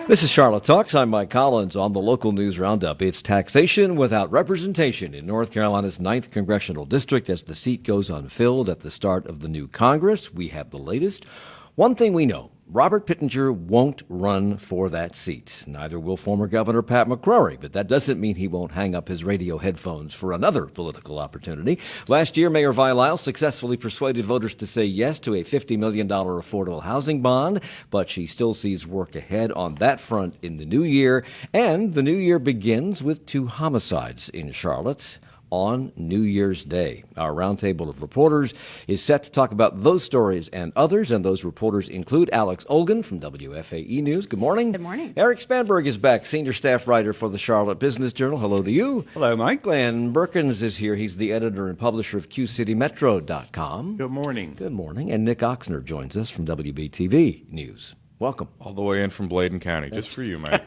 This is Charlotte Talks. I'm Mike Collins on the Local News Roundup. It's taxation without representation in North Carolina's 9th Congressional District as the seat goes unfilled at the start of the new Congress. We have the latest. One thing we know, Robert Pittenger won't run for that seat. Neither will former Governor Pat McCrory, but that doesn't mean he won't hang up his radio headphones for another political opportunity. Last year, Mayor Lyles successfully persuaded voters to say yes to a $50 million affordable housing bond, but she still sees work ahead on that front in the new year. And the new year begins with 2 homicides in Charlotte on New Year's Day. Our roundtable of reporters is set to talk about those stories and others, and those reporters include Alex Olgan from WFAE News. Good morning. Good morning. Eric Spanberg is back, senior staff writer for the Charlotte Business Journal. Hello to you. Hello, Mike. Glenn Berkins is here. He's the editor and publisher of QCityMetro.com. Good morning. Good morning. And Nick Oxner joins us from WBTV News. Welcome. All the way in from Bladen County, just for you, Mike.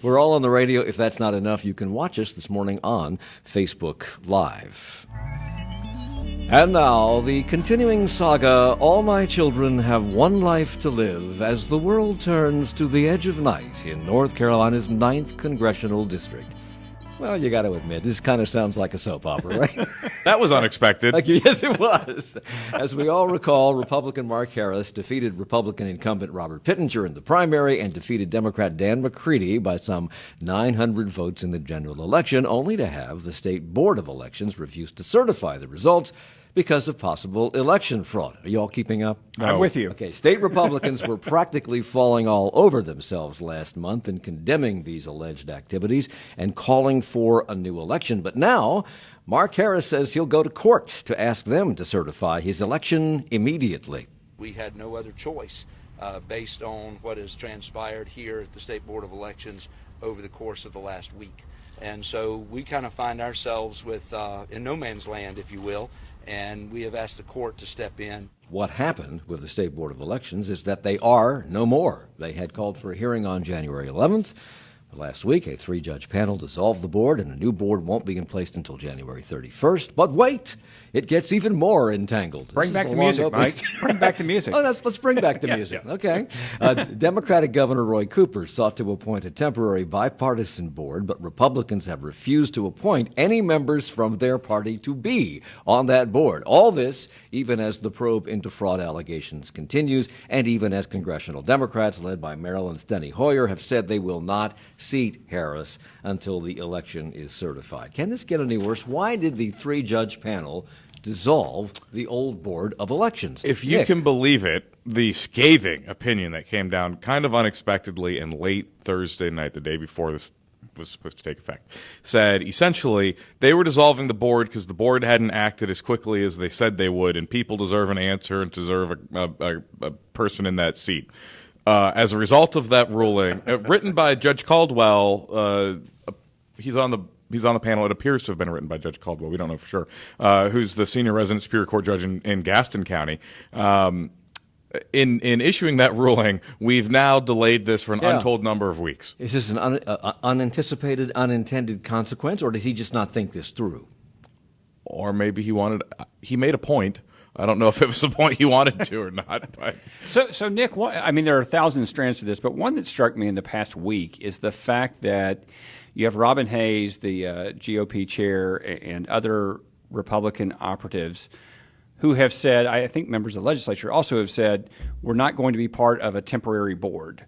We're all on the radio. If that's not enough, you can watch us this morning on Facebook Live. And now, the continuing saga, All My Children Have One Life to Live, as the world turns to the edge of night in North Carolina's 9th Congressional District. Well, you got to admit, this kind of sounds like a soap opera, right? That was unexpected. Yes, it was. As we all recall, Republican Mark Harris defeated Republican incumbent Robert Pittenger in the primary and defeated Democrat Dan McCready by some 900 votes in the general election, only to have the State Board of Elections refuse to certify the results because of possible election fraud. Are you all keeping up? No. I'm with you. Okay, state Republicans were practically falling all over themselves last month in condemning these alleged activities and calling for a new election. But now, Mark Harris says he'll go to court to ask them to certify his election immediately. We had no other choice based on what has transpired here at the State Board of Elections over the course of the last week. And so we kind of find ourselves with in no man's land, if you will, and we have asked the court to step in. What happened with the State Board of Elections is that they are no more. They had called for a hearing on January 11th. Last week, a 3-judge panel dissolved the board, and a new board won't be in place until January 31st. But wait, it gets even more entangled. Bring back the music, Mike. Bring back the music. Let's bring back the music. Yeah. Okay. Democratic Governor Roy Cooper sought to appoint a temporary bipartisan board, but Republicans have refused to appoint any members from their party to be on that board. All this, even as the probe into fraud allegations continues, and even as congressional Democrats, led by Maryland's Steny Hoyer, have said they will not seat Harris until the election is certified. Can this get any worse? Why did the 3-judge panel dissolve the old Board of Elections? If you can believe it, the scathing opinion that came down kind of unexpectedly and late Thursday night, the day before this was supposed to take effect, said essentially they were dissolving the board because the board hadn't acted as quickly as they said they would, and people deserve an answer and deserve a person in that seat. As a result of that ruling, written by Judge Caldwell, he's on the panel. It appears to have been written by Judge Caldwell. We don't know for sure. Who's the senior resident Superior Court judge in Gaston County. In issuing that ruling, we've now delayed this for an untold number of weeks. Is this an unanticipated, unintended consequence, or did he just not think this through? Or maybe he made a point. I don't know if it was the point he wanted to or not. But. So Nick, there are 1,000 strands to this, but one that struck me in the past week is the fact that you have Robin Hayes, the GOP chair, and other Republican operatives who have said, I think members of the legislature also have said, we're not going to be part of a temporary board.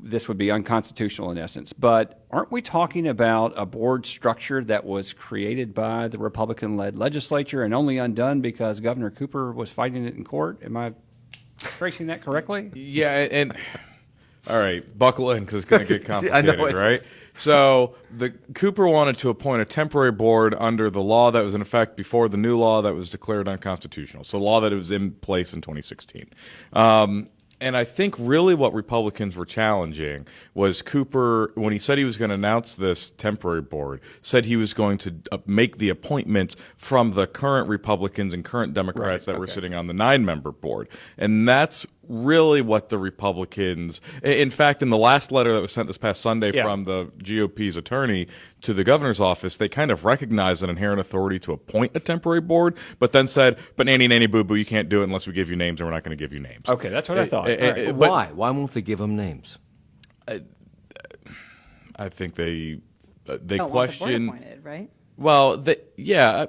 This would be unconstitutional in essence. But aren't we talking about a board structure that was created by the Republican-led legislature and only undone because Governor Cooper was fighting it in court? Am I tracing that correctly? Yeah, and all right, buckle in because it's going to get complicated, right? So the Cooper wanted to appoint a temporary board under the law that was in effect before the new law that was declared unconstitutional, so the law that was in place in 2016. And I think really what Republicans were challenging was Cooper, when he said he was going to announce this temporary board, said he was going to make the appointments from the current Republicans and current Democrats that were sitting on the 9-member board. And that's really what the Republicans, in fact, in the last letter that was sent this past Sunday from the GOP's attorney to the governor's office, they kind of recognized an inherent authority to appoint a temporary board, but then said, but nanny boo-boo, you can't do it unless we give you names, and we're not going to give you names. Okay, that's what I thought. Why? Why won't they give them names? I think they Don't want the board question. appointed, right? Well, yeah,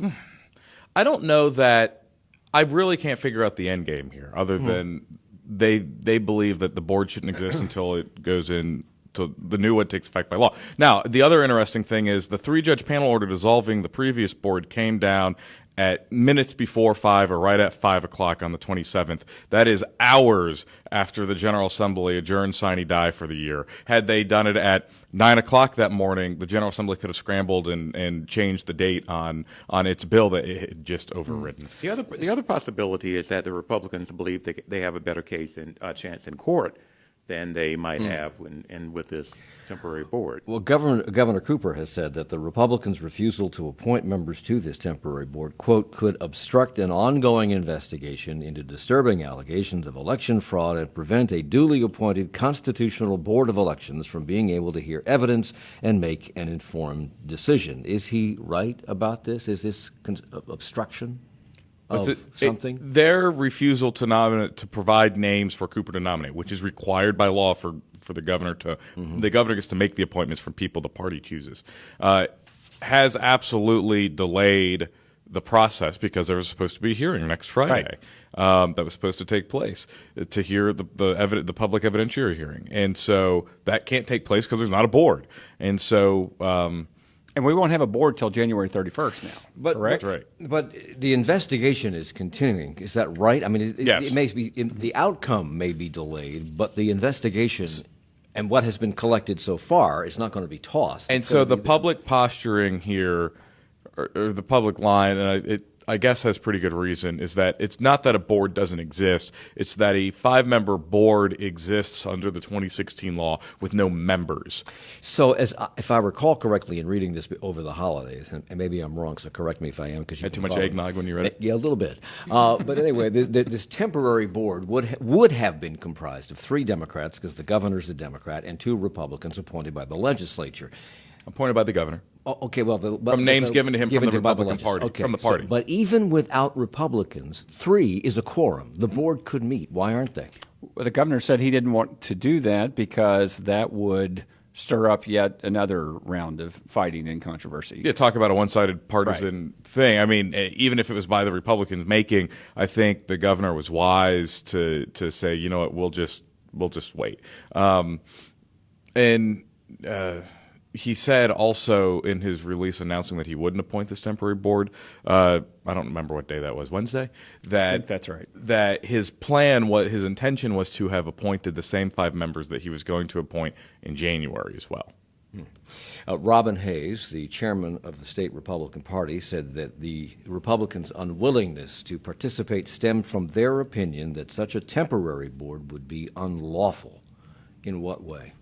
I don't know that. I really can't figure out the end game here, other than they believe that the board shouldn't exist until it goes in. So the new one takes effect by law. Now, the other interesting thing is the 3-judge panel order dissolving the previous board came down at minutes before 5 or right at 5 o'clock on the 27th. That is hours after the General Assembly adjourned sine die for the year. Had they done it at 9 o'clock that morning, the General Assembly could have scrambled and changed the date on its bill that it had just overridden. The other possibility is that the Republicans believe they have a better case and chance in court than they might have with this temporary board. Well, Governor Cooper has said that the Republicans' refusal to appoint members to this temporary board, quote, could obstruct an ongoing investigation into disturbing allegations of election fraud and prevent a duly appointed constitutional board of elections from being able to hear evidence and make an informed decision. Is he right about this? Is this obstruction of something? Their refusal to provide names for Cooper to nominate, which is required by law for the governor to, the governor gets to make the appointments from people the party chooses, has absolutely delayed the process because there was supposed to be a hearing next Friday that was supposed to take place to hear the public evidentiary hearing, and so that can't take place because there's not a board, and so. And we won't have a board till January 31st now, correct? Right. But the investigation is continuing. Is that right? I mean, Yes. it may be the outcome may be delayed, but the investigation and what has been collected so far is not going to be tossed. And It's so going to the be public posturing here, or the public line, and I guess has pretty good reason, is that it's not that a board doesn't exist. It's that a 5-member board exists under the 2016 law with no members. So, if I recall correctly in reading this over the holidays, and maybe I'm wrong, so correct me if I am, because you Had too much eggnog when you read it? Yeah, a little bit. But anyway, this temporary board would have been comprised of 3 Democrats, because the governor's a Democrat, and 2 Republicans appointed by the legislature. Appointed by the governor. Oh, okay, well, From names given to him from the by Republican Party, Okay, from the party. but even without Republicans, 3 is a quorum. The board could meet. Why aren't they? Well, the governor said he didn't want to do that because that would stir up yet another round of fighting and controversy. Yeah, talk about a one-sided partisan thing. I mean, even if it was by the Republicans making, I think the governor was wise to say, you know what, we'll just wait. He said also in his release announcing that he wouldn't appoint this temporary board, I don't remember what day that was, Wednesday? I think that's right. That his intention was to have appointed the same 5 members that he was going to appoint in January as well. Robin Hayes, the chairman of the state Republican Party, said that the Republicans' unwillingness to participate stemmed from their opinion that such a temporary board would be unlawful. In what way?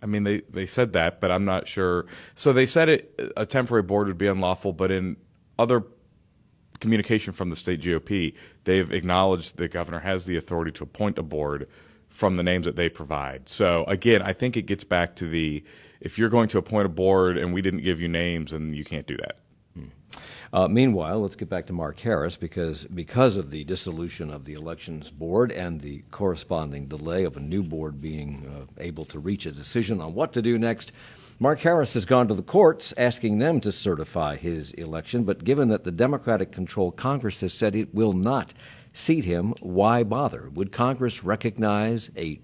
I mean, they said that, but I'm not sure. So they said a temporary board would be unlawful, but in other communication from the state GOP, they've acknowledged the governor has the authority to appoint a board from the names that they provide. So again, I think it gets back to if you're going to appoint a board and we didn't give you names, then you can't do that. Meanwhile, let's get back to Mark Harris, because of the dissolution of the Elections Board and the corresponding delay of a new board being able to reach a decision on what to do next, Mark Harris has gone to the courts asking them to certify his election, but given that the Democratic-controlled Congress has said it will not seat him, why bother? Would Congress recognize a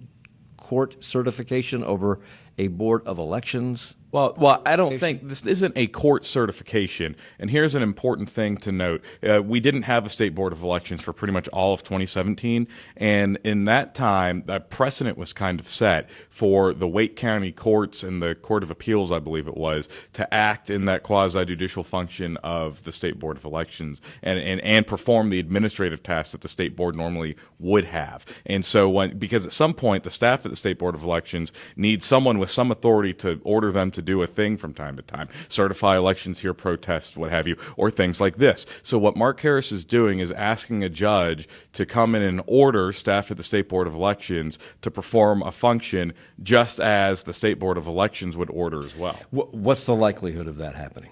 court certification over a board of elections? Well, I don't think this isn't a court certification. And here's an important thing to note. We didn't have a state board of elections for pretty much all of 2017. And in that time, that precedent was kind of set for the Wake County courts and the Court of Appeals, I believe it was, to act in that quasi-judicial function of the state board of elections and perform the administrative tasks that the state board normally would have. And so because at some point, the staff at the state board of elections needs someone with some authority to order them to do a thing from time to time, certify elections, hear protests, what have you, or things like this. So what Mark Harris is doing is asking a judge to come in and order staff at the State Board of Elections to perform a function just as the State Board of Elections would order as well. What's the likelihood of that happening?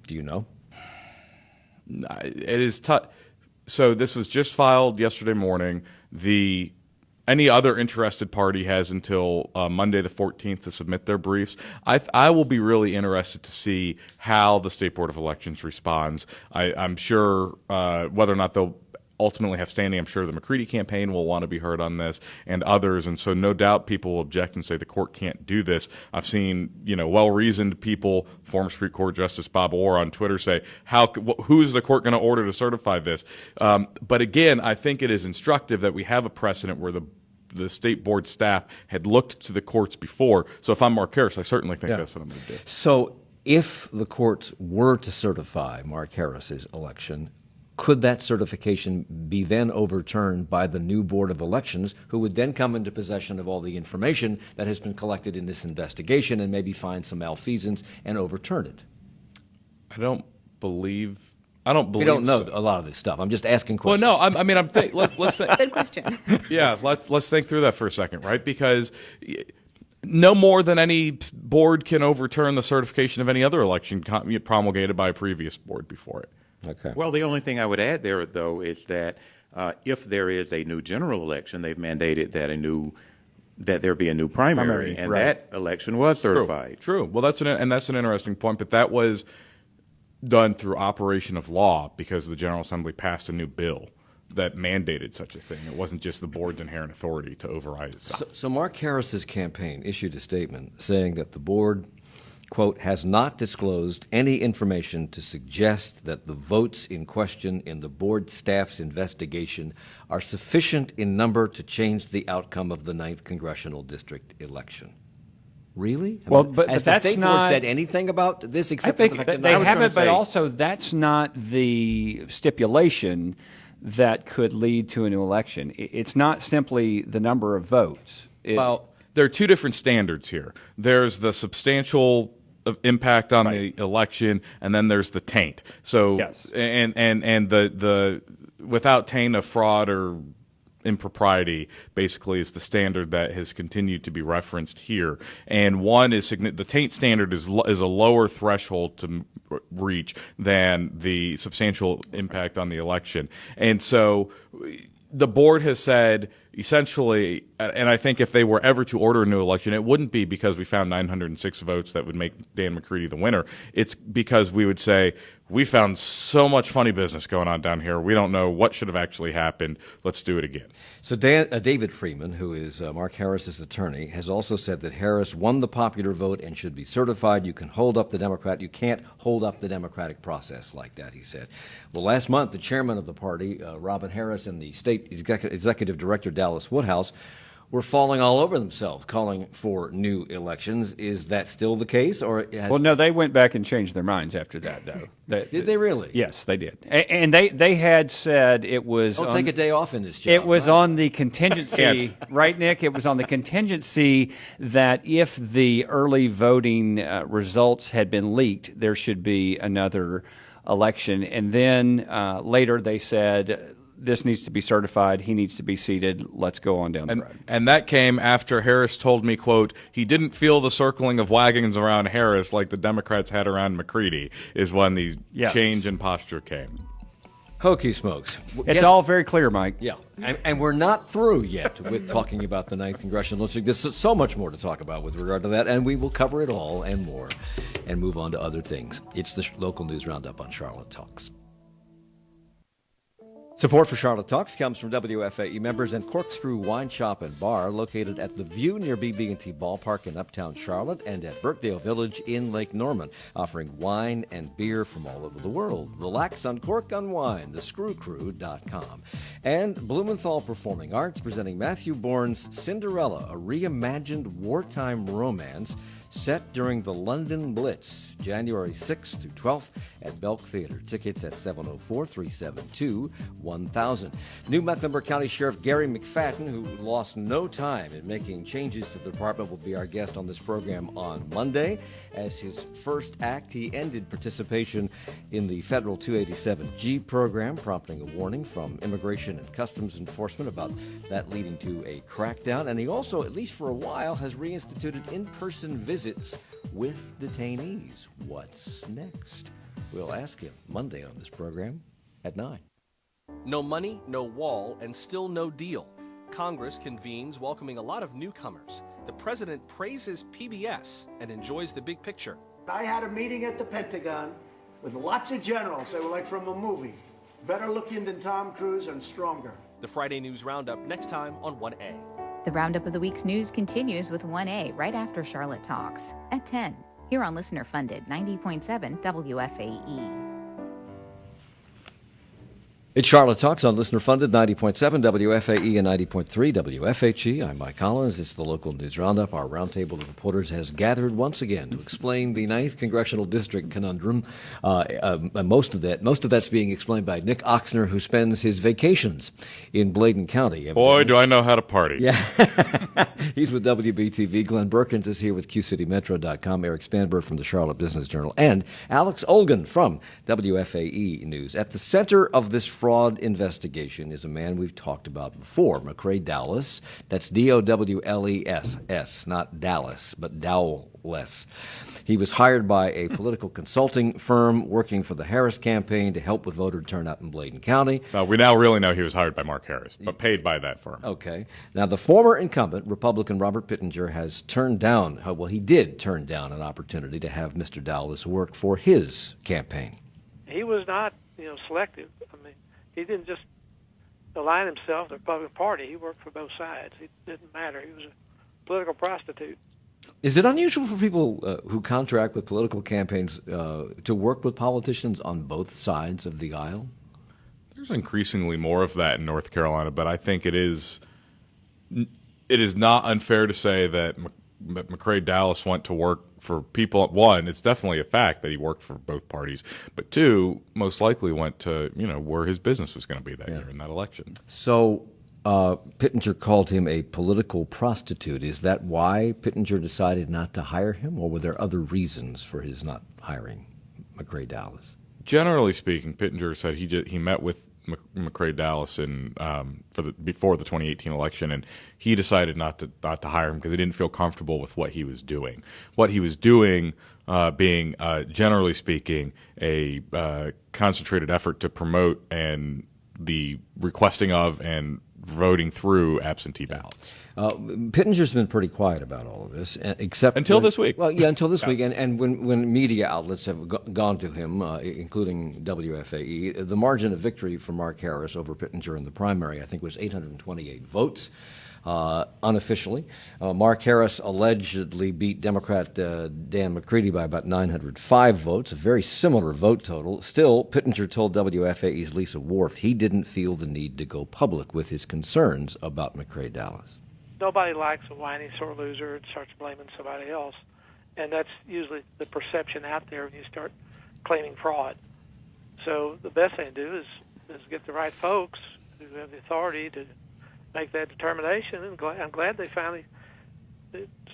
Do you know? It is tough. So this was just filed yesterday morning. The any other interested party has until Monday the 14th to submit their briefs. I will be really interested to see how the State Board of Elections responds. I'm sure whether or not they'll ultimately have standing, I'm sure the McCready campaign will want to be heard on this and others, and so no doubt people will object and say the court can't do this. I've seen, well-reasoned people, former Supreme Court Justice Bob Orr on Twitter say, who is the court going to order to certify this? But again, I think it is instructive that we have a precedent where the state board staff had looked to the courts before. So if I'm Mark Harris, I certainly think that's what I'm going to do. So if the courts were to certify Mark Harris's election, could that certification be then overturned by the new Board of Elections, who would then come into possession of all the information that has been collected in this investigation and maybe find some malfeasance and overturn it? I don't believe. We don't know a lot of this stuff. I'm just asking questions. Well, no, let's think. Good question. Yeah, let's think through that for a second, right? Because no more than any board can overturn the certification of any other election promulgated by a previous board before it. Okay. Well, the only thing I would add there, though, is that if there is a new general election, they've mandated that there be a new primary, and that election was certified. True. Well, that's an interesting point, but that was done through operation of law because the General Assembly passed a new bill that mandated such a thing. It wasn't just the board's inherent authority to override it. So Mark Harris's campaign issued a statement saying that the board, quote, has not disclosed any information to suggest that the votes in question in the board staff's investigation are sufficient in number to change the outcome of the 9th Congressional District election. Really? But has that's the state board said anything about this except for the fact that they haven't, but also that's not the stipulation that could lead to a new election. It's not simply the number of votes. Well, there are two different standards here. There's the substantial impact on the election, and then there's the taint. So, yes. and the without taint of fraud or impropriety basically is the standard that has continued to be referenced here. And one is the taint standard is a lower threshold to reach than the substantial impact on the election. And so the board has said essentially, and I think if they were ever to order a new election, it wouldn't be because we found 906 votes that would make Dan McCready the winner. It's because we would say, we found so much funny business going on down here. We don't know what should have actually happened. Let's do it again. So David Freeman, who is Mark Harris's attorney, has also said that Harris won the popular vote and should be certified. You can't hold up the democratic process like that, he said. Well, last month, the chairman of the party, Robin Harris, and the state executive director, Dallas Woodhouse, were falling all over themselves, calling for new elections. Is that still the case? Well, no, they went back and changed their minds after that, though. Did they really? Yes, they did. And they had said it was... Don't take a day off in this job. It was on the contingency, right, Nick? It was on the contingency that if the early voting results had been leaked, there should be another election. And then later they said, this needs to be certified. He needs to be seated. Let's go on down the road. And that came after Harris told me, quote, he didn't feel the circling of wagons around Harris like the Democrats had around McCready, is when the change in posture came. Hokey smokes. It's all very clear, Mike. Yeah. And we're not through yet with talking about the 9th Congressional District. There's so much more to talk about with regard to that, and we will cover it all and more and move on to other things. It's the Local News Roundup on Charlotte Talks. Support for Charlotte Talks comes from WFAE members and Corkscrew Wine Shop and Bar, located at The View near BB&T Ballpark in Uptown Charlotte and at Birkdale Village in Lake Norman, offering wine and beer from all over the world. Relax, uncork, unwind, thescrewcrew.com. And Blumenthal Performing Arts presenting Matthew Bourne's Cinderella, a reimagined wartime romance set during the London Blitz, January 6th through 12th at Belk Theater. Tickets at 704-372-1000. New Mecklenburg County Sheriff Gary McFadden, who lost no time in making changes to the department, will be our guest on this program on Monday. As his first act, he ended participation in the federal 287G program, prompting a warning from Immigration and Customs Enforcement about that leading to a crackdown. And he also, at least for a while, has reinstituted in-person visits with detainees. What's next? We'll ask him Monday on this program at 9. No money, no wall, and still no deal. Congress convenes, welcoming a lot of newcomers. The president praises PBS and enjoys the big picture. I had a meeting at the Pentagon with lots of generals. They were like from a movie. Better looking than Tom Cruise and stronger. The Friday News Roundup next time on 1A. The roundup of the week's news continues with 1A right after Charlotte Talks at 10 here on listener-funded 90.7 WFAE. It's Charlotte Talks on listener-funded 90.7 WFAE and 90.3 WFHE. I'm Mike Collins. It's the Local News Roundup. Our roundtable of reporters has gathered once again to explain the 9th Congressional District conundrum. Most of that's being explained by Nick Oxner, who spends his vacations in Bladen County. Boy, do I know how to party. Yeah. He's with WBTV. Glenn Berkins is here with QCityMetro.com. Eric Spanberg from the Charlotte Business Journal. And Alex Olgan from WFAE News. At the center of this fraud investigation is a man we've talked about before, McCrory Dowless. That's D-O-W-L-E-S-S, not Dallas, but Dowless. He was hired by a political consulting firm working for the Harris campaign to help with voter turnout in Bladen County. We now really know he was hired by Mark Harris, but paid by that firm. Okay. Now, the former incumbent, Republican Robert Pittenger, has turned down, he did turn down an opportunity to have Mr. Dowless work for his campaign. He was not, selective. I mean, he didn't just align himself to the Republican Party. He worked for both sides. It didn't matter. He was a political prostitute. Is it unusual for people who contract with political campaigns to work with politicians on both sides of the aisle? There's increasingly more of that in North Carolina, but I think it is not unfair to say that McCrory Dowless went to work for people. One, it's definitely a fact that he worked for both parties, but two, most likely went to where his business was going to be that year in that election. So Pittenger called him a political prostitute. Is that why Pittenger decided not to hire him, or were there other reasons for his not hiring McCrory Dowless? Generally speaking, Pittenger said he met with McCrory Dowless before the 2018 election, and he decided not to hire him because he didn't feel comfortable with what he was doing. What he was doing being, generally speaking, a concentrated effort to promote and the requesting of and voting through absentee ballots. Pittenger's been pretty quiet about all of this, except until this week. Well, yeah, until this week, and when media outlets have gone to him, including WFAE, the margin of victory for Mark Harris over Pittenger in the primary, I think, was 828 votes. Unofficially, Mark Harris allegedly beat Democrat Dan McCready by about 905 votes, a very similar vote total. Still, Pittenger told WFAE's Lisa Wharf he didn't feel the need to go public with his concerns about McCrory Dowless. Nobody likes a whiny sore loser and starts blaming somebody else, and that's usually the perception out there when you start claiming fraud. So the best thing to do is get the right folks who have the authority to make that determination, and I'm glad they finally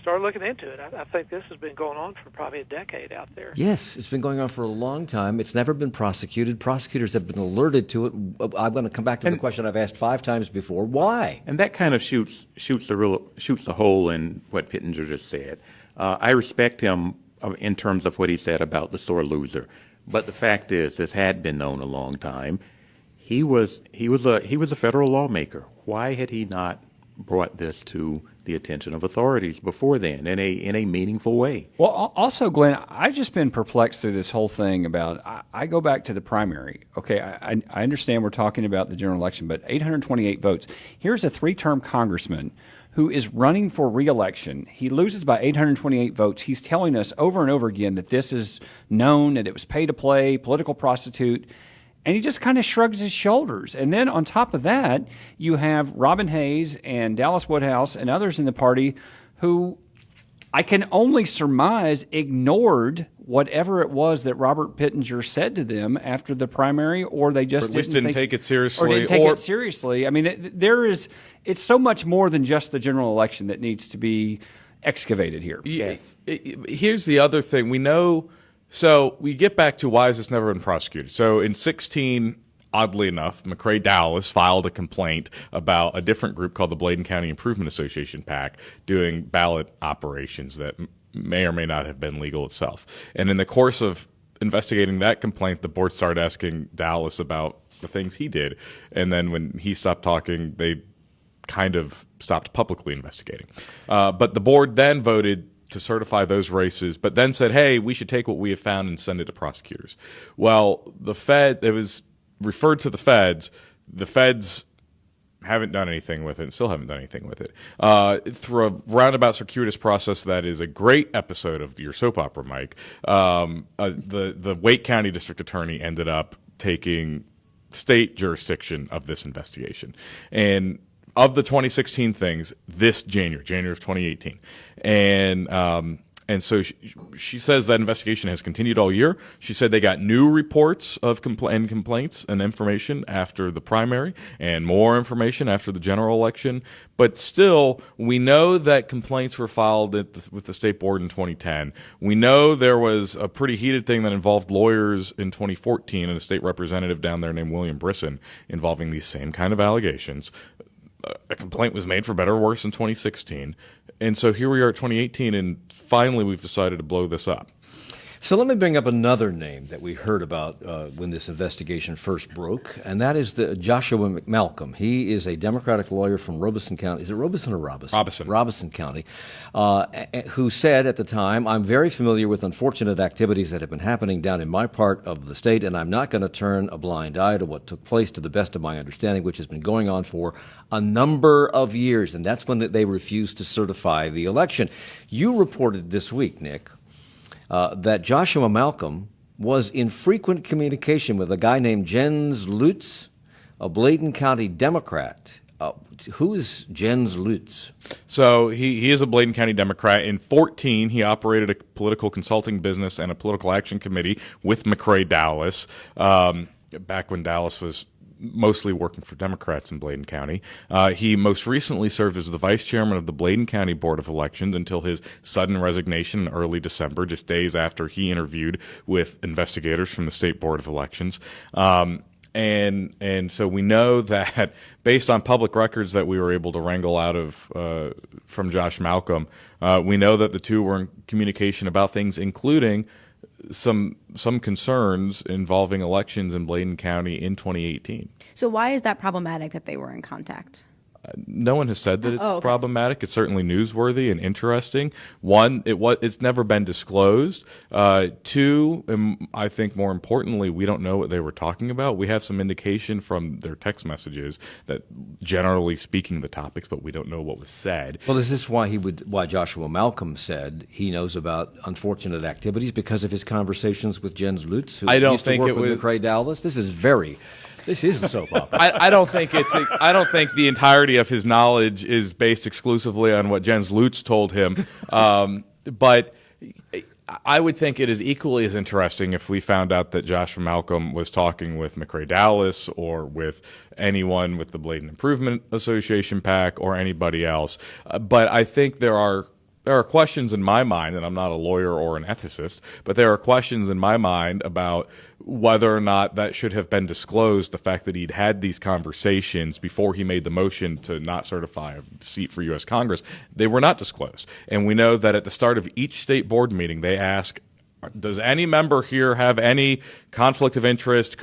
started looking into it. I think this has been going on for probably a decade out there. Yes, it's been going on for a long time. It's never been prosecuted. Prosecutors have been alerted to it. I'm going to come back to the question I've asked 5 times before. Why? And that kind of shoots a hole in what Pittenger just said. I respect him in terms of what he said about the sore loser, but the fact is, this had been known a long time. He was a federal lawmaker. Why had he not brought this to the attention of authorities before then in a meaningful way? Well, also, Glenn, I've just been perplexed through this whole thing about, I go back to the primary. Okay, I understand we're talking about the general election, but 828 votes. Here's a 3-term congressman who is running for re-election. He loses by 828 votes. He's telling us over and over again that this is known, that it was pay to play, political prostitute. And he just kind of shrugs his shoulders. And then on top of that, you have Robin Hayes and Dallas Woodhouse and others in the party who I can only surmise ignored whatever it was that Robert Pittenger said to them after the primary, or they just didn't take it seriously. Or didn't take it seriously. I mean, it's so much more than just the general election that needs to be excavated here. Yes. Here's the other thing. We know... So we get back to why has this never been prosecuted. So in 2016, oddly enough, McCrory Dowless filed a complaint about a different group called the Bladen County Improvement Association PAC doing ballot operations that may or may not have been legal itself. And in the course of investigating that complaint, the board started asking Dowless about the things he did. And then when he stopped talking, they kind of stopped publicly investigating. But the board then voted to certify those races, but then said, hey, we should take what we have found and send it to prosecutors. Well, it was referred to the feds. The feds haven't done anything with it and still haven't done anything with it. Through a roundabout circuitous process that is a great episode of your soap opera, Mike, the Wake County District Attorney ended up taking state jurisdiction of this investigation. And of the 2016 things, this January of 2018. And so she says that investigation has continued all year. She said they got new reports of complaints and information after the primary and more information after the general election. But still, we know that complaints were filed with the state board in 2010. We know there was a pretty heated thing that involved lawyers in 2014 and a state representative down there named William Brisson involving these same kind of allegations. A complaint was made for better or worse in 2016. And so here we are at 2018, and finally we've decided to blow this up. So let me bring up another name that we heard about when this investigation first broke, and that is Joshua Malcolm. He is a Democratic lawyer from Robeson County. Is it Robeson or Robeson? Robeson. Robeson County, who said at the time, I'm very familiar with unfortunate activities that have been happening down in my part of the state, and I'm not going to turn a blind eye to what took place to the best of my understanding, which has been going on for a number of years, and that's when they refused to certify the election. You reported this week, Nick, that Joshua Malcolm was in frequent communication with a guy named Jens Lutz, a Bladen County Democrat. Who is Jens Lutz? So he is a Bladen County Democrat. In 2014, he operated a political consulting business and a political action committee with McCrory Dallas, back when Dallas was mostly working for Democrats in Bladen County. He most recently served as the vice chairman of the Bladen County Board of Elections until his sudden resignation in early December, just days after he interviewed with investigators from the State Board of Elections. And so we know that based on public records that we were able to wrangle out of from Josh Malcolm, we know that the two were in communication about things, including some concerns involving elections in Bladen County in 2018. So why is that problematic that they were in contact? No one has said that it's problematic. It's certainly newsworthy and interesting. One, it's never been disclosed. Two, and I think more importantly, we don't know what they were talking about. We have some indication from their text messages that generally speaking the topics, but we don't know what was said. Well, is this why Joshua Malcolm said he knows about unfortunate activities because of his conversations with Jens Lutz, who used to work with McCrory Dallas? This is a soap opera. I don't think the entirety of his knowledge is based exclusively on what Jens Lutz told him. But I would think it is equally as interesting if we found out that Joshua Malcolm was talking with McCrory Dallas or with anyone with the Bladen Improvement Association PAC or anybody else. But I think there are questions in my mind, and I'm not a lawyer or an ethicist, but there are questions in my mind about whether or not that should have been disclosed, the fact that he'd had these conversations before he made the motion to not certify a seat for U.S. Congress. They were not disclosed. And we know that at the start of each state board meeting, they ask, does any member here have any conflict of interest?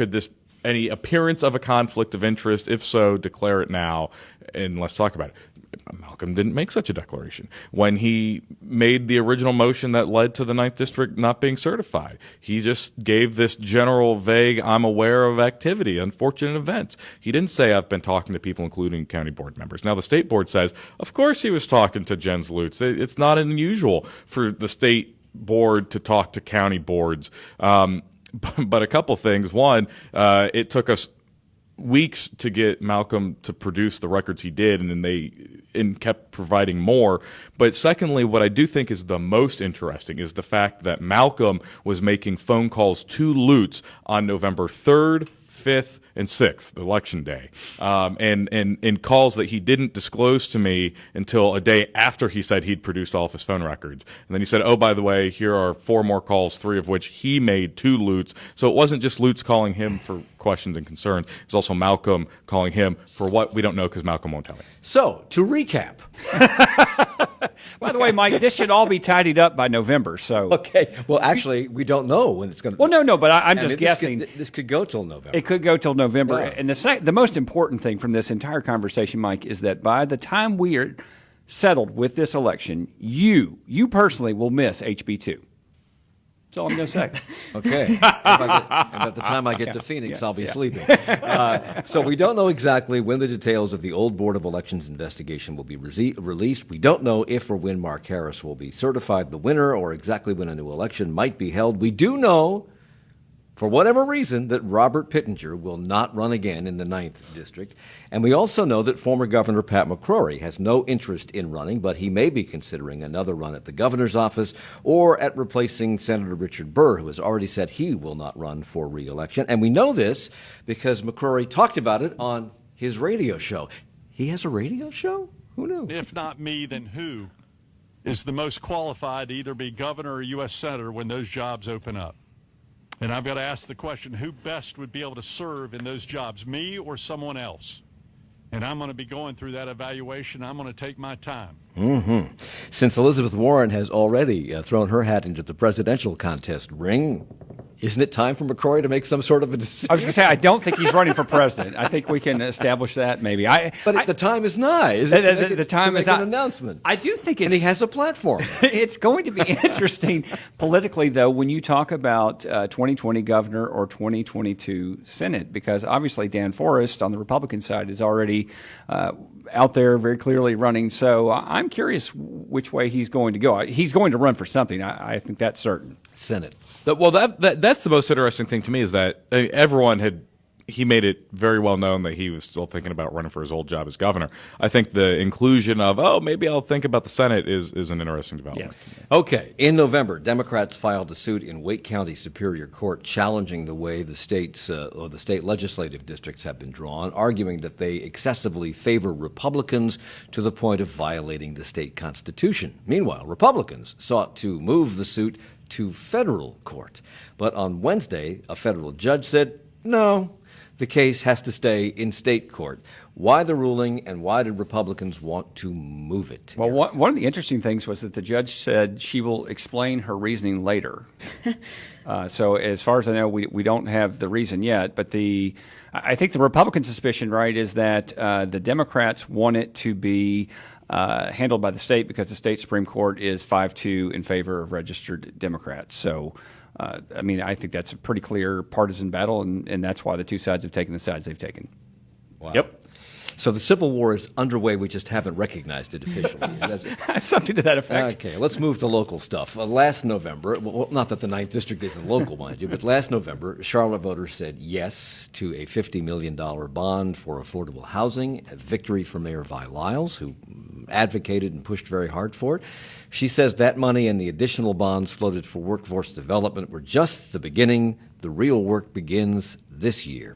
Any appearance of a conflict of interest? If so, declare it now, and let's talk about it. Malcolm didn't make such a declaration. When he made the original motion that led to the 9th District not being certified, he just gave this general vague, I'm aware of activity, unfortunate events. He didn't say, I've been talking to people, including county board members. Now, the state board says, of course he was talking to Jens Lutz. It's not unusual for the state board to talk to county boards. But a couple things. One, it took us weeks to get Malcolm to produce the records he did, and then they kept providing more. But secondly, what I do think is the most interesting is the fact that Malcolm was making phone calls to Lutz on November 3rd, 5th, and 6th, election day, and calls that he didn't disclose to me until a day after he said he'd produced all of his phone records. And then he said, oh, by the way, here are 4 more calls, 3 of which he made to Lutz. So it wasn't just Lutz calling him for questions and concerns. It was also Malcolm calling him for what we don't know because Malcolm won't tell me. So, to recap. By the the way, Mike, this should all be tidied up by November. So Okay. Well, actually, we don't know when it's going to. Well, no, but I'm just guessing. This could go till November. It could go till November. Yeah. And the most important thing from this entire conversation, Mike, is that by the time we are settled with this election, you personally will miss HB2. That's all I'm going to say. Okay. And by the time I get to Phoenix, I'll be sleeping. So we don't know exactly when the details of the old Board of Elections investigation will be released. We don't know if or when Mark Harris will be certified the winner or exactly when a new election might be held. We do know, for whatever reason, that Robert Pittenger will not run again in the 9th District. And we also know that former Governor Pat McCrory has no interest in running, but he may be considering another run at the governor's office or at replacing Senator Richard Burr, who has already said he will not run for re-election. And we know this because McCrory talked about it on his radio show. He has a radio show? Who knew? If not me, then who is the most qualified to either be governor or U.S. senator when those jobs open up? And I've got to ask the question, who best would be able to serve in those jobs, me or someone else? And I'm going to be going through that evaluation. I'm going to take my time. Mm-hmm. Since Elizabeth Warren has already thrown her hat into the presidential contest ring, isn't it time for McCrory to make some sort of a decision? I was going to say, I don't think he's running for president. I think we can establish that maybe. But the time is nigh, isn't it? The time is an announcement. I do think and he has a platform. It's going to be interesting politically, though, when you talk about 2020 governor or 2022 Senate, because obviously Dan Forrest on the Republican side is already out there very clearly running. So I'm curious which way he's going to go. He's going to run for something. I think that's certain. Senate. Well, that's the most interesting thing to me is that he made it very well known that he was still thinking about running for his old job as governor. I think the inclusion of, maybe I'll think about the Senate is an interesting development. Yes. Okay. In November, Democrats filed a suit in Wake County Superior Court challenging the way the state's or the state legislative districts have been drawn, arguing that they excessively favor Republicans to the point of violating the state constitution. Meanwhile, Republicans sought to move the suit to federal court. But on Wednesday, a federal judge said, no, the case has to stay in state court. Why the ruling, and why did Republicans want to move it? Well, one of the interesting things was that the judge said she will explain her reasoning later. So as far as I know, we don't have the reason yet. But I think the Republican suspicion, right, is that the Democrats want it to be handled by the state because the state Supreme Court is 5-2 in favor of registered Democrats. So, I think that's a pretty clear partisan battle, and that's why the two sides have taken the sides they've taken. Wow. Yep. So the Civil War is underway. We just haven't recognized it officially. Something to that effect. Okay, let's move to local stuff. Last November, well, not that the 9th District isn't local, mind you, but last November, Charlotte voters said yes to a $50 million bond for affordable housing, a victory for Mayor Lyles, who advocated and pushed very hard for it. She says that money and the additional bonds floated for workforce development were just the beginning. The real work begins this year.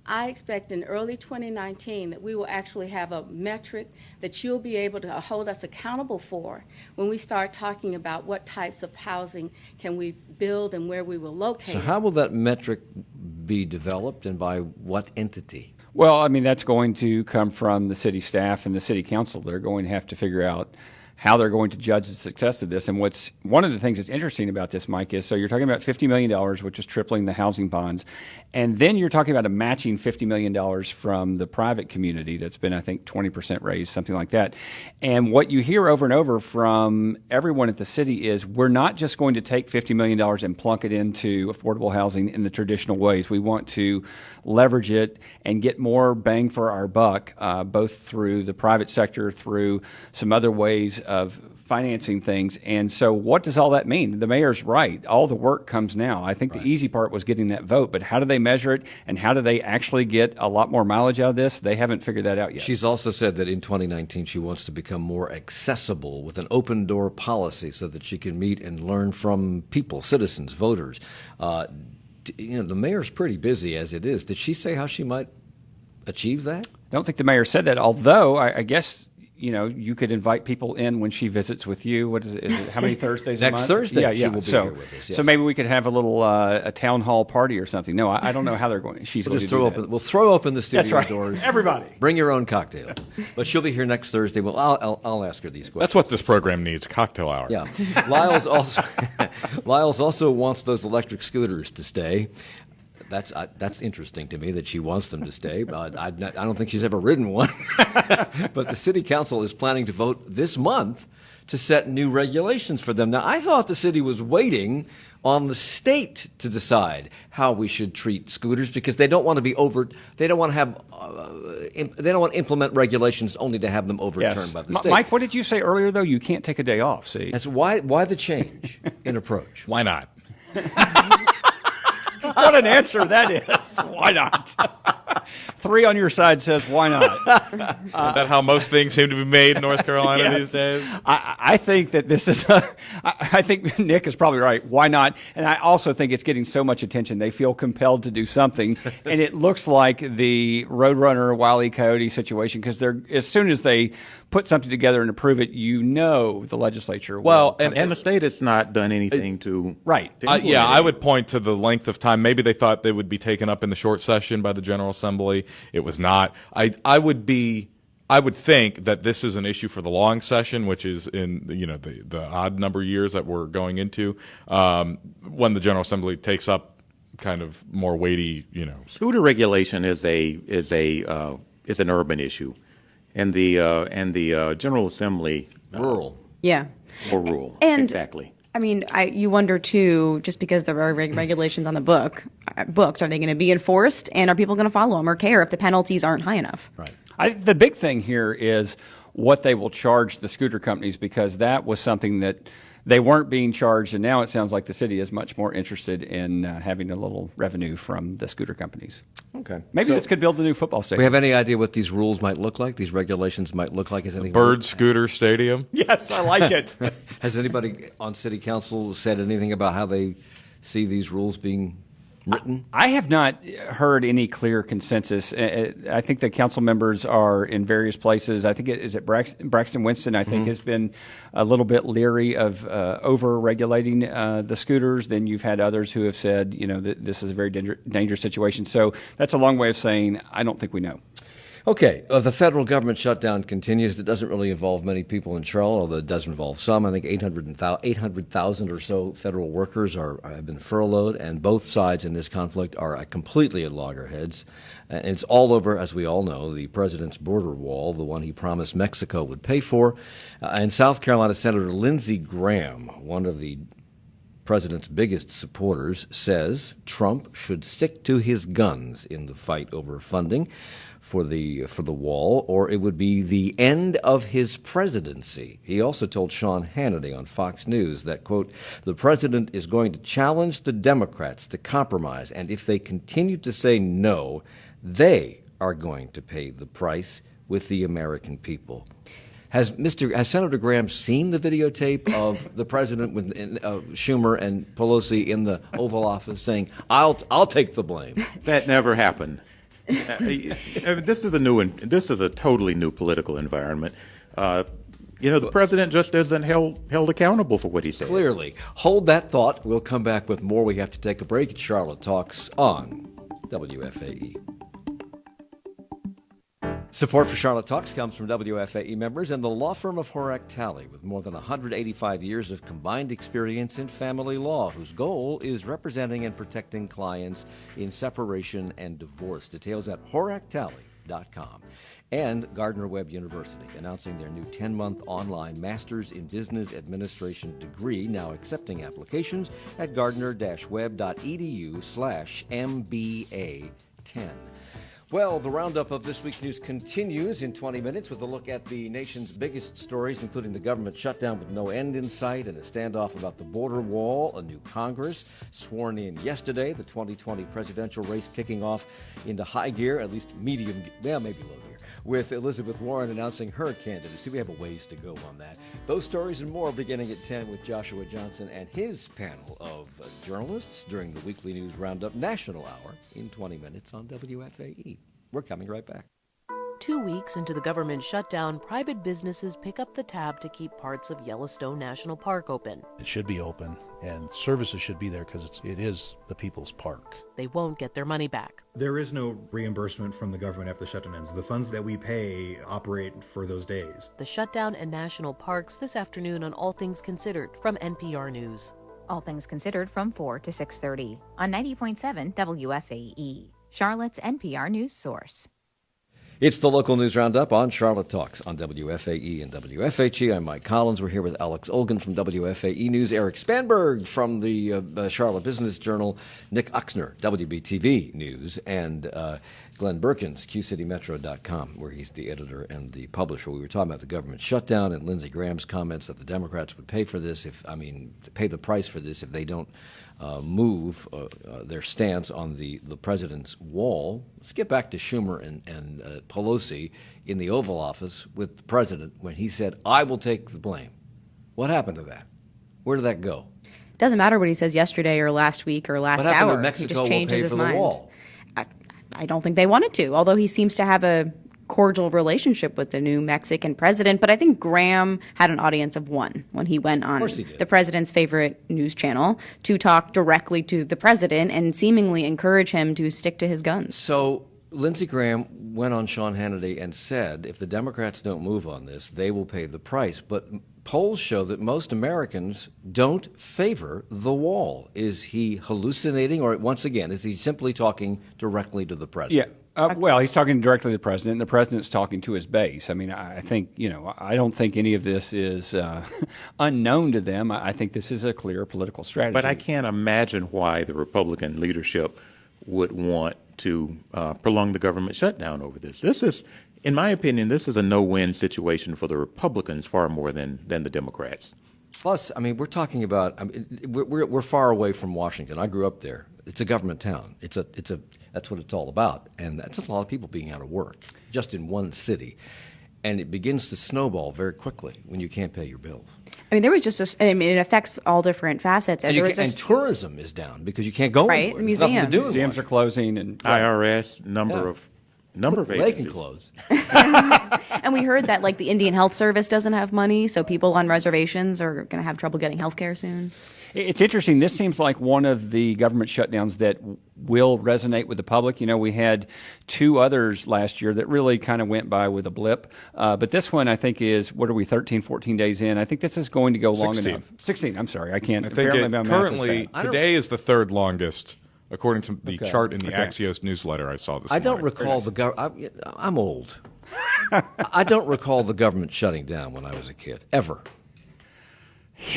I expect in early 2019 that we will actually have a metric that you'll be able to hold us accountable for when we start talking about what types of housing can we build and where we will locate. So how will that metric be developed and by what entity? Well, that's going to come from the city staff and the city council. They're going to have to figure out how they're going to judge the success of this. And one of the things that's interesting about this, Mike, is so you're talking about $50 million, which is tripling the housing bonds. And then you're talking about a matching $50 million from the private community that's been, I think, 20% raised, something like that. And what you hear over and over from everyone at the city is we're not just going to take $50 million and plunk it into affordable housing in the traditional ways. We want to leverage it and get more bang for our buck, both through the private sector, through some other ways of financing things. And so what does all that mean? The mayor's right. All the work comes now. I think the easy part was getting that vote, but how do they measure it and how do they actually get a lot more mileage out of this? They haven't figured that out yet. She's also said that in 2019 she wants to become more accessible with an open door policy so that she can meet and learn from people, citizens, voters. The mayor's pretty busy as it is. Did she say how she might achieve that? I don't think the mayor said that, although I guess you could invite people in when she visits with you. What is it? How many Thursdays a month? Next Thursday, yeah. she will be so, here with us. Yes. So maybe we could have a little a town hall party or something. No, I don't know how they're going. She's We'll going just to do throw that. open. We'll throw open the studio That's right. doors. Everybody, bring your own cocktails. But she'll be here next Thursday. Well, I'll ask her these questions. That's what this program needs, cocktail hour. Yeah. Lyles also wants those electric scooters to stay. That's interesting to me that she wants them to stay. But I don't think she's ever ridden one. But the city council is planning to vote this month to set new regulations for them. Now, I thought the city was waiting on the state to decide how we should treat scooters because they don't want to be they don't want to implement regulations only to have them overturned by the state. Mike, what did you say earlier though? You can't take a day off. See, that's why the change in approach. Why not? What an answer that is. Why not? 3 on your side says, why not? Isn't that how most things seem to be made in North Carolina Yes. these days? I think that this is, I think Nick is probably right. Why not? And I also think it's getting so much attention. They feel compelled to do something. And it looks like the Roadrunner, Wile E. Coyote situation, because as soon as they put something together and approve it, the legislature will. Well, And the state has not done anything to right. to implement I it. would point to the length of time. Maybe they thought they would be taken up in the short session by the General Assembly. It was not. I would think that this is an issue for the long session, which is in the odd number of years that we're going into, when the General Assembly takes up kind of more weighty, Scooter regulation is an urban issue, and the General Assembly Rural. Yeah. or rural. And- Exactly. I mean, you wonder too, just because there are regulations on the books, are they going to be enforced, and are people going to follow them or care if the penalties aren't high enough? Right. The big thing here is what they will charge the scooter companies, because that was something that they weren't being charged, and now it sounds like the city is much more interested in having a little revenue from the scooter companies. Okay. Maybe this could build the new football stadium. We have any idea what these rules might look like? These regulations might look like? Bird Scooter Stadium. Yes, I like it. Has anybody on city council said anything about how they see these rules being written? I have not heard any clear consensus. I think the council members are in various places. I think Braxton Winston, I think, has been a little bit leery of over-regulating the scooters. Then you've had others who have said, this is a very dangerous situation. So that's a long way of saying I don't think we know. Okay, the federal government shutdown continues. It doesn't really involve many people in Charlotte, although it does involve some. I think 800,000 or so federal workers have been furloughed, and both sides in this conflict are completely at loggerheads. And it's all over, as we all know, the president's border wall, the one he promised Mexico would pay for. And South Carolina Senator Lindsey Graham, one of the president's biggest supporters, says Trump should stick to his guns in the fight over funding for the wall, or it would be the end of his presidency. He also told Sean Hannity on Fox News that, quote, the president is going to challenge the Democrats to compromise, and if they continue to say no, they are going to pay the price with the American people. Has Senator Graham seen the videotape of the president with Schumer and Pelosi in the Oval Office saying, "I'll take the blame"? That never happened. This is a totally new political environment. The president just isn't held accountable for what he said. Clearly. Hold that thought. We'll come back with more. We have to take a break. It's Charlotte Talks on WFAE. Support for Charlotte Talks comes from WFAE members and the law firm of Horak Talley, with more than 185 years of combined experience in family law, whose goal is representing and protecting clients in separation and divorce. Details at horaktalley.com. And Gardner-Webb University, announcing their new 10-month online Master's in Business Administration degree, now accepting applications at gardner-webb.edu/MBA10. Well, the roundup of this week's news continues in 20 minutes with a look at the nation's biggest stories, including the government shutdown with no end in sight and a standoff about the border wall, a new Congress sworn in yesterday, the 2020 presidential race kicking off into high gear, at least medium, well, maybe low gear, with Elizabeth Warren announcing her candidacy. We have a ways to go on that. Those stories and more beginning at 10 with Joshua Johnson and his panel of journalists during the Weekly News Roundup National Hour in 20 minutes on WFAE. We're coming right back. 2 weeks into the government shutdown, private businesses pick up the tab to keep parts of Yellowstone National Park open. It should be open, and services should be there because it is the people's park. They won't get their money back. There is no reimbursement from the government after the shutdown ends. The funds that we pay operate for those days. The shutdown and national parks this afternoon on All Things Considered from NPR News. All Things Considered from 4 to 6:30 on 90.7 WFAE, Charlotte's NPR news source. It's the Local News Roundup on Charlotte Talks on WFAE and WFHE. I'm Mike Collins. We're here with Alex Olgan from WFAE News, Eric Spanberg from the Charlotte Business Journal, Nick Oxner, WBTV News, and Glenn Berkins, QCityMetro.com, where he's the editor and the publisher. We were talking about the government shutdown and Lindsey Graham's comments that the Democrats would pay for this pay the price for this if they don't move their stance on the president's wall. Let's get back to Schumer and Pelosi in the Oval Office with the president when he said, "I will take the blame." What happened to that? Where did that go? It doesn't matter what he says yesterday or last week or last what happened hour. To Mexico he just changes his will pay for mind. The wall? I don't think they wanted to, although he seems to have a cordial relationship with the new Mexican president. But I think Graham had an audience of one when he went on the president's favorite news channel to talk directly to the president and seemingly encourage him to stick to his guns. So Lindsey Graham went on Sean Hannity and said, if the Democrats don't move on this, they will pay the price. But polls show that most Americans don't favor the wall. Is he hallucinating, or once again, is he simply talking directly to the president? Yeah. Well, he's talking directly to the president, and the president's talking to his base. I mean, I think, I don't think any of this is unknown to them. I think this is a clear political strategy. But I can't imagine why the Republican leadership would want to prolong the government shutdown over this. This is, in my opinion, this is a no-win situation for the Republicans far more than the Democrats. Plus, I mean, we're talking about, we're far away from Washington. I grew up there. It's a government town. That's what it's all about. And that's a lot of people being out of work just in one city. And it begins to snowball very quickly when you can't pay your bills. I mean, there was just it affects all different facets. And tourism is down because you can't go anywhere. Right, museums. Museums are closing. And IRS, number of agencies. They can close. And we heard that, the Indian Health Service doesn't have money, so people on reservations are going to have trouble getting health care soon. It's interesting. This seems like one of the government shutdowns that will resonate with the public. We had two others last year that really kind of went by with a blip. But this one, I think, is, 13, 14 days in. I think this is going to go long 16. enough. 16, I'm sorry. I can't. I think currently, today is the third longest, according to the chart in the Axios newsletter I saw this morning. I don't recall the government. I'm old. I don't recall the government shutting down when I was a kid, ever.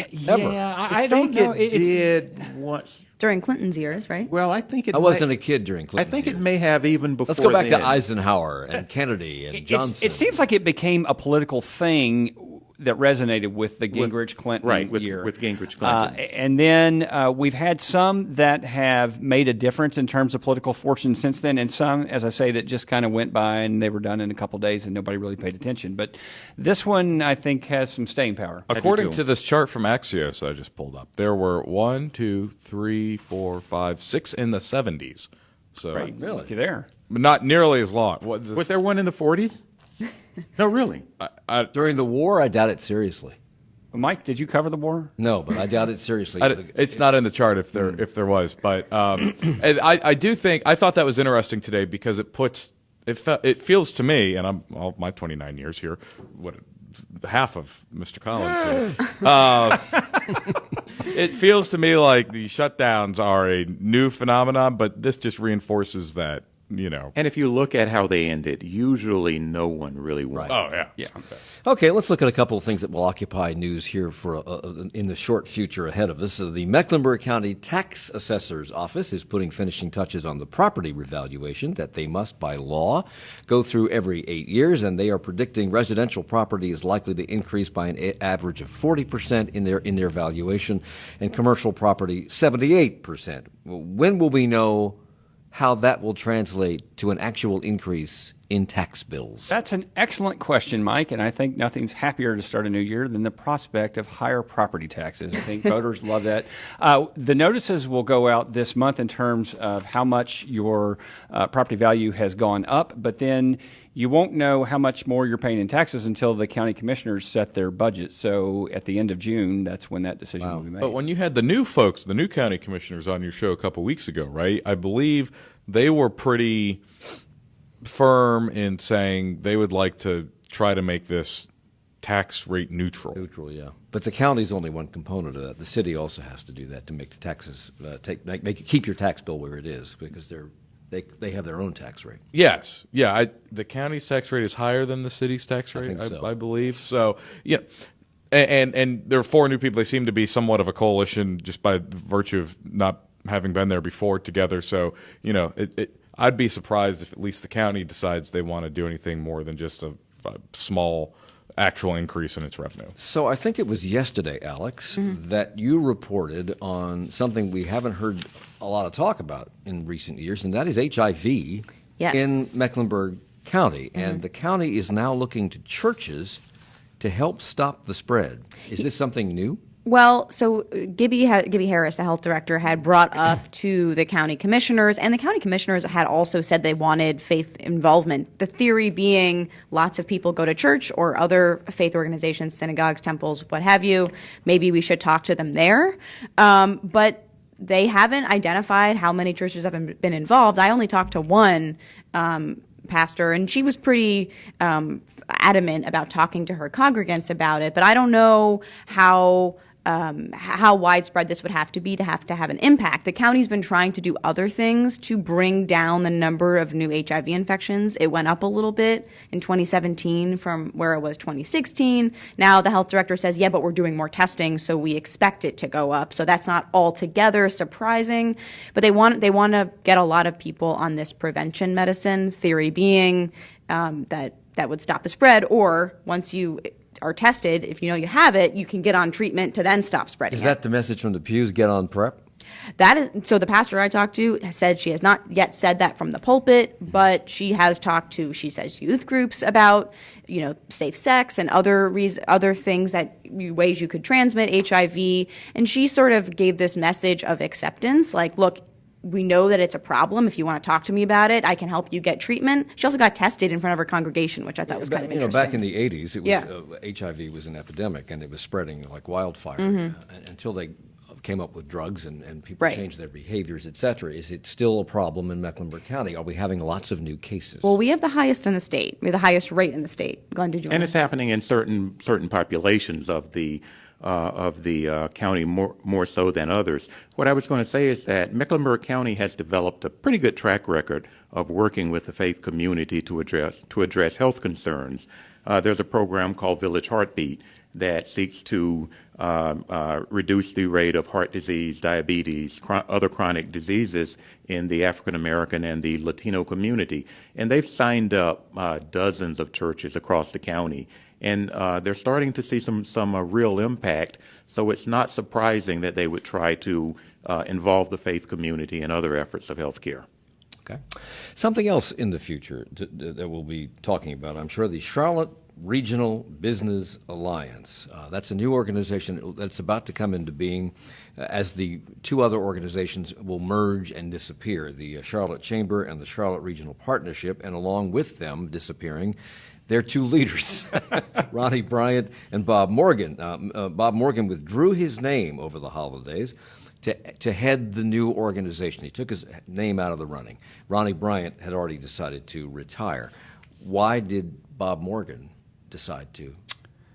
Yeah, I don't know. It did once. During Clinton's years, right? Well, I think I wasn't a kid during Clinton's I think years. it may have even before. Let's go back then. to Eisenhower and Kennedy and Johnson. It seems like it became a political thing that resonated with the Gingrich-Clinton year. With Gingrich-Clinton. And then we've had some that have made a difference in terms of political fortune since then, and some, as I say, that just kind of went by and they were done in a couple of days and nobody really paid attention. But this one, I think, has some staying power. According to this chart from Axios I just pulled up, there were 1, 2, 3, 4, 5, 6 in the 70s. So Right, really? There. But not nearly as long. Was there one in the 40s? No, really. During the war, I doubt it seriously. Mike, did you cover the war? No, but I doubt it seriously. It's not in the chart if there was, but and I do think I thought that was interesting today because it feels to me, and I'm my 29 years here, half of Mr. Collins here. It feels to me like the shutdowns are a new phenomenon, but this just reinforces that. And if you look at how they ended, usually no one really won. Oh, yeah. Okay, let's look at a couple of things that will occupy news here for in the short future ahead of us. The Mecklenburg County Tax Assessor's Office is putting finishing touches on the property revaluation that they must, by law, go through every 8 years, and they are predicting residential property is likely to increase by an average of 40% in their valuation, and commercial property 78%. When will we know how that will translate to an actual increase in tax bills? That's an excellent question, Mike, and I think nothing's happier to start a new year than the prospect of higher property taxes. I think voters love that. The notices will go out this month in terms of how much your property value has gone up, but then you won't know how much more you're paying in taxes until the county commissioners set their budget. So at the end of June, that's when that decision will be made. But when you had the new folks, the new county commissioners on your show a couple weeks ago, right? I believe they were pretty firm in saying they would like to try to make this tax rate neutral. Neutral, yeah. But the county's only one component of that. The city also has to do that to make the taxes keep your tax bill where it is, because they have their own tax rate. Yes, yeah. The county's tax rate is higher than the city's tax rate, I think so. I believe. So, yeah. And there are 4 new people. They seem to be somewhat of a coalition just by virtue of not having been there before together. So, I'd be surprised if at least the county decides they want to do anything more than just a small actual increase in its revenue. So I think it was yesterday, Alex, that you reported on something we haven't heard a lot of talk about in recent years, and that is HIV in Mecklenburg County. And the county is now looking to churches to help stop the spread. Is this something new? Well, so Gibby Harris, the health director, had brought up to the county commissioners, and the county commissioners had also said they wanted faith involvement. The theory being lots of people go to church or other faith organizations, synagogues, temples, what have you. Maybe we should talk to them there. But they haven't identified how many churches have been involved. I only talked to one pastor, and she was pretty adamant about talking to her congregants about it. But I don't know how widespread this would have to be to have an impact. The county's been trying to do other things to bring down the number of new HIV infections. It went up a little bit in 2017 from where it was 2016. Now the health director says, yeah, but we're doing more testing, so we expect it to go up. So that's not altogether surprising. But they want to get a lot of people on this prevention medicine, theory being that would stop the spread, or once you are tested, if you know you have it, you can get on treatment to then stop spreading it. Is that the message from the pews, get on PrEP? That is, so the pastor I talked to said she has not yet said that from the pulpit, but she has talked to, she says, youth groups about, safe sex and other things ways you could transmit HIV. And she sort of gave this message of acceptance, like, look, we know that it's a problem. If you want to talk to me about it, I can help you get treatment. She also got tested in front of her congregation, which I thought was kind of interesting. Back in the 80s, it was HIV was an epidemic, and it was spreading like wildfire until they came up with drugs and people changed their behaviors, et cetera. Is it still a problem in Mecklenburg County? Are we having lots of new cases? Well, we have the highest in the state. We have the highest rate in the state. Glenn, did you? And it's happening in certain populations of the county more so than others. What I was going to say is that Mecklenburg County has developed a pretty good track record of working with the faith community to address health concerns. There's a program called Village Heartbeat that seeks to reduce the rate of heart disease, diabetes, other chronic diseases in the African American and the Latino community. And they've signed up dozens of churches across the county. And they're starting to see some real impact, so it's not surprising that they would try to involve the faith community in other efforts of health care. Okay. Something else in the future that we'll be talking about, I'm sure, the Charlotte Regional Business Alliance. That's a new organization that's about to come into being as the 2 other organizations will merge and disappear, the Charlotte Chamber and the Charlotte Regional Partnership, and along with them disappearing, their 2 leaders, Ronnie Bryant and Bob Morgan. Bob Morgan withdrew his name over the holidays to head the new organization. He took his name out of the running. Ronnie Bryant had already decided to retire. Why did Bob Morgan decide to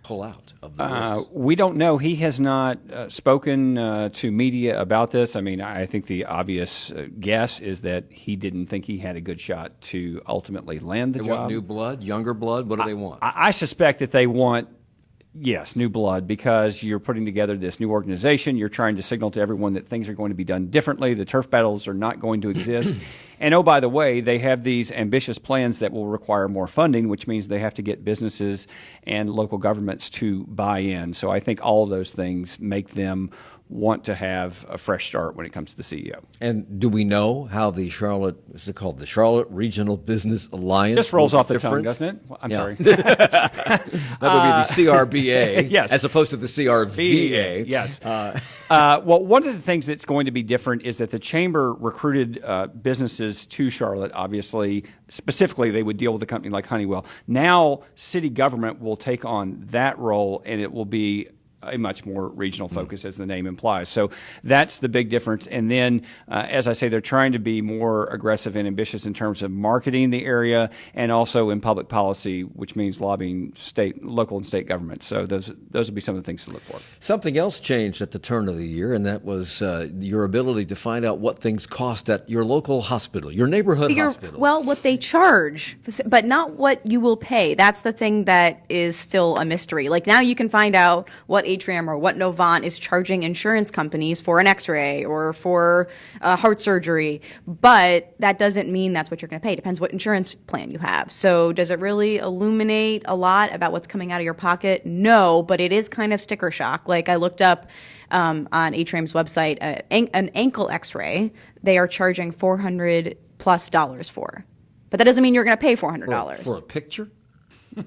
pull out of the race? We don't know. He has not spoken to media about this. I mean, I think the obvious guess is that he didn't think he had a good shot to ultimately land the job. They want new blood, younger blood? What do they want? I suspect that they want, yes, new blood, because you're putting together this new organization. You're trying to signal to everyone that things are going to be done differently. The turf battles are not going to exist. And oh, by the way, they have these ambitious plans that will require more funding, which means they have to get businesses and local governments to buy in. So I think all of those things make them want to have a fresh start when it comes to the CEO. And do we know how the Charlotte, what's it called, the Charlotte Regional Business Alliance? Just rolls off the tongue, different? doesn't it? I'm sorry. That would be the CRBA, yes, as opposed to the CRVA. Yes. Well, one of the things that's going to be different is that the chamber recruited businesses to Charlotte. Obviously, specifically, they would deal with a company like Honeywell. Now, city government will take on that role, and it will be a much more regional focus, as the name implies. So that's the big difference. And then, as I say, they're trying to be more aggressive and ambitious in terms of marketing the area and also in public policy, which means lobbying local and state governments. So those will be some of the things to look for. Something else changed at the turn of the year, and that was your ability to find out what things cost at your local hospital, your neighborhood hospital. Well, what they charge, but not what you will pay. That's the thing that is still a mystery. Like now you can find out what Atrium or what Novant is charging insurance companies for an x-ray or for heart surgery, but that doesn't mean that's what you're going to pay. It depends what insurance plan you have. So does it really illuminate a lot about what's coming out of your pocket? No, but it is kind of sticker shock. Like I looked up on Atrium's website, an ankle x-ray, they are charging $400+ for. But that doesn't mean you're going to pay $400. For a picture?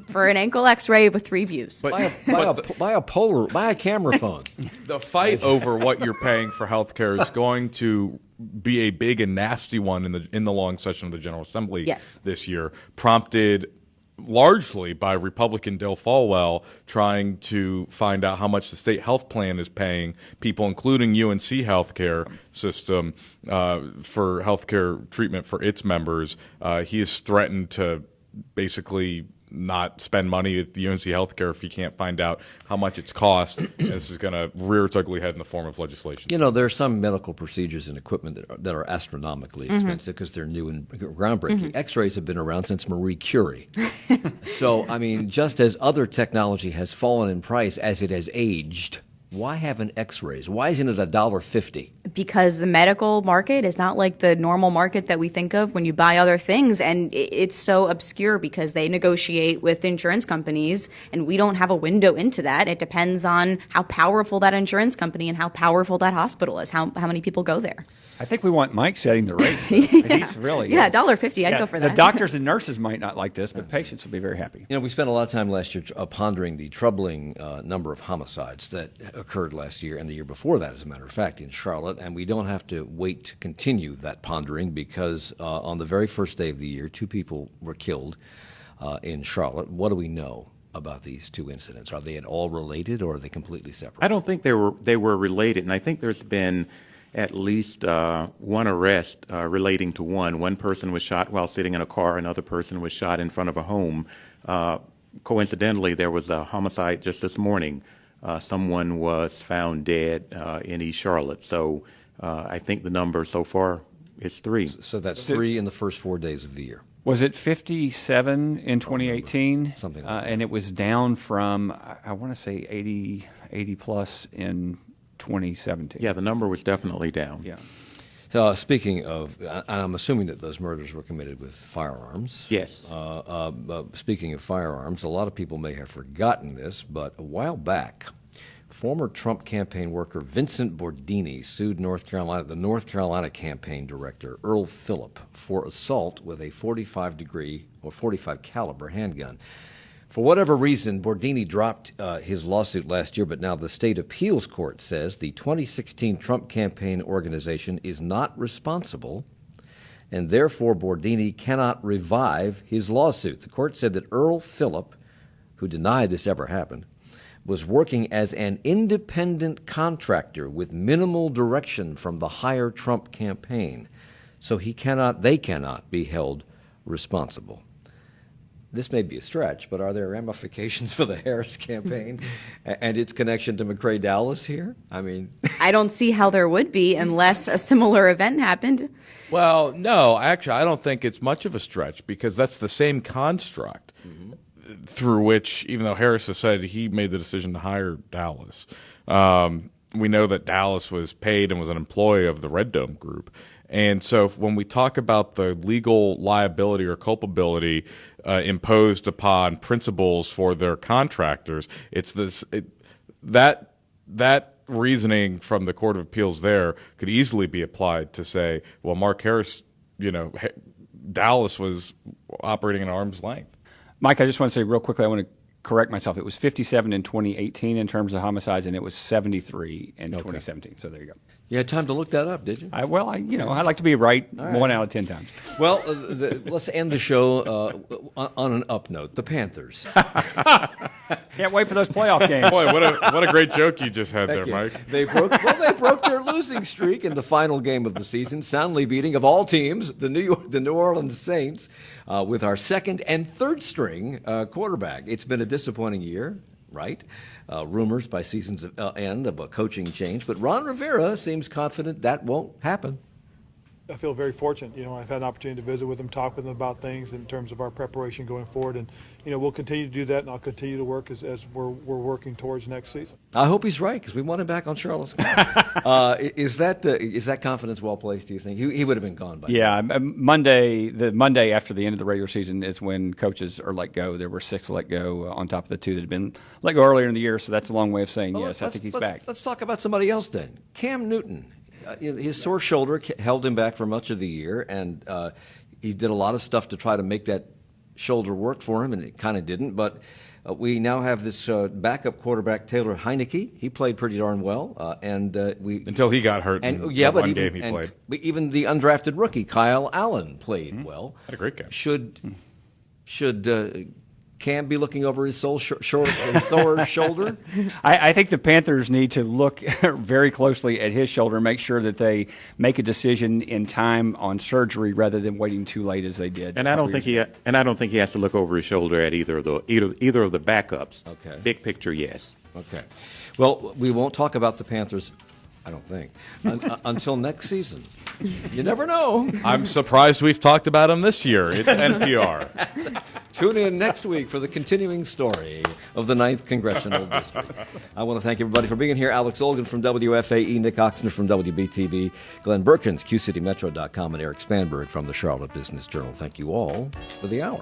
For an ankle x-ray with 3 views. Buy a camera phone. The fight over what you're paying for health care is going to be a big and nasty one in the long session of the General Assembly this year, prompted largely by Republican Dill Falwell trying to find out how much the state health plan is paying people, including UNC healthcare system, for healthcare treatment for its members. He has threatened to basically not spend money at the UNC healthcare if he can't find out how much it's cost. And this is going to rear its ugly head in the form of legislation. You know, there are some medical procedures and equipment that are astronomically expensive because they're new and groundbreaking. X-rays have been around since Marie Curie. So, I mean, just as other technology has fallen in price as it has aged, why haven't X-rays? Why isn't it $1.50? Because the medical market is not like the normal market that we think of when you buy other things, and it's so obscure because they negotiate with insurance companies, and we don't have a window into that. It depends on how powerful that insurance company and how powerful that hospital is, how many people go there. I think we want Mike setting the rates. He's really $1.50. I'd go for that. The doctors and nurses might not like this, but patients will be very happy. You know, we spent a lot of time last year pondering the troubling number of homicides that occurred last year and the year before that, as a matter of fact, in Charlotte. And we don't have to wait to continue that pondering because on the very first day of the year, 2 people were killed in Charlotte. What do we know about these 2 incidents? Are they at all related, or are they completely separate? I don't think they were related, and I think there's been at least one arrest relating to one. One person was shot while sitting in a car. Another person was shot in front of a home. Coincidentally, there was a homicide just this morning. Someone was found dead in East Charlotte. So I think the number so far is 3. So that's 3 in the first 4 days of the year. Was it 57 in 2018? Something like that. And it was down from, I want to say, 80 plus in 2017. Yeah, the number was definitely down. Yeah. Speaking of, I'm assuming that those murders were committed with firearms. Yes. Speaking of firearms, a lot of people may have forgotten this, but a while back, former Trump campaign worker Vincent Bordini sued the North Carolina campaign director, Earl Phillip, for assault with a 45 caliber handgun. For whatever reason, Bordini dropped his lawsuit last year, but now the state appeals court says the 2016 Trump campaign organization is not responsible, and therefore Bordini cannot revive his lawsuit. The court said that Earl Phillip, who denied this ever happened, was working as an independent contractor with minimal direction from the higher Trump campaign, so they cannot be held responsible. This may be a stretch, but are there ramifications for the Harris campaign and its connection to McCrae Dowless here? I mean, I don't see how there would be unless a similar event happened. Well, no, actually, I don't think it's much of a stretch because that's the same construct through which, even though Harris has said he made the decision to hire Dowless, we know that Dowless was paid and was an employee of the Red Dome Group. And so when we talk about the legal liability or culpability imposed upon principals for their contractors, it's that reasoning from the Court of Appeals there could easily be applied to say, well, Mark Harris, Dallas was operating at arm's length. Mike, I just want to say real quickly, I want to correct myself. It was 57 in 2018 in terms of homicides, and it was 73 in 2017. So there you go. You had time to look that up, did you? I like to be right 1 out of 10 times. Well, let's end the show on an up note. The Panthers. Can't wait for those playoff games. Boy, what a great joke you just had there, Mike. They broke their losing streak in the final game of the season, soundly beating, of all teams, the New Orleans Saints, with our second and third string quarterback. It's been a disappointing year, right? Rumors by season's end of a coaching change, but Ron Rivera seems confident that won't happen. I feel very fortunate. I've had an opportunity to visit with them, talk with them about things in terms of our preparation going forward, and we'll continue to do that, and I'll continue to work as we're working towards next season. I hope he's right, because we want him back on Charlotte's. Is that confidence well placed? Do you think he would have been gone by now? Yeah, the Monday after the end of the regular season is when coaches are let go. There were 6 let go on top of the 2 that had been let go earlier in the year. So that's a long way of saying yes. I think he's back. Let's talk about somebody else then. Cam Newton. His sore shoulder held him back for much of the year, and he did a lot of stuff to try to make that shoulder work for him, and it kind of didn't. But we now have this backup quarterback, Taylor Heineke. He played pretty darn well, until he got hurt. Game he played. But even the undrafted rookie, Kyle Allen, played well. Had a great game. Should Cam be looking over his sore shoulder? I think the Panthers need to look very closely at his shoulder and make sure that they make a decision in time on surgery rather than waiting too late as they did. And I don't think he has to look over his shoulder at either of the backups. Okay. Big picture, yes. Okay. Well, we won't talk about the Panthers, I don't think, until next season. You never know. I'm surprised we've talked about them this year. It's NPR. Tune in next week for the continuing story of the 9th Congressional District. I want to thank everybody for being here. Alex Olgan from WFAE, Nick Oxner from WBTV, Glenn Berkins, QCityMetro.com, and Eric Spanberg from the Charlotte Business Journal. Thank you all for the hour.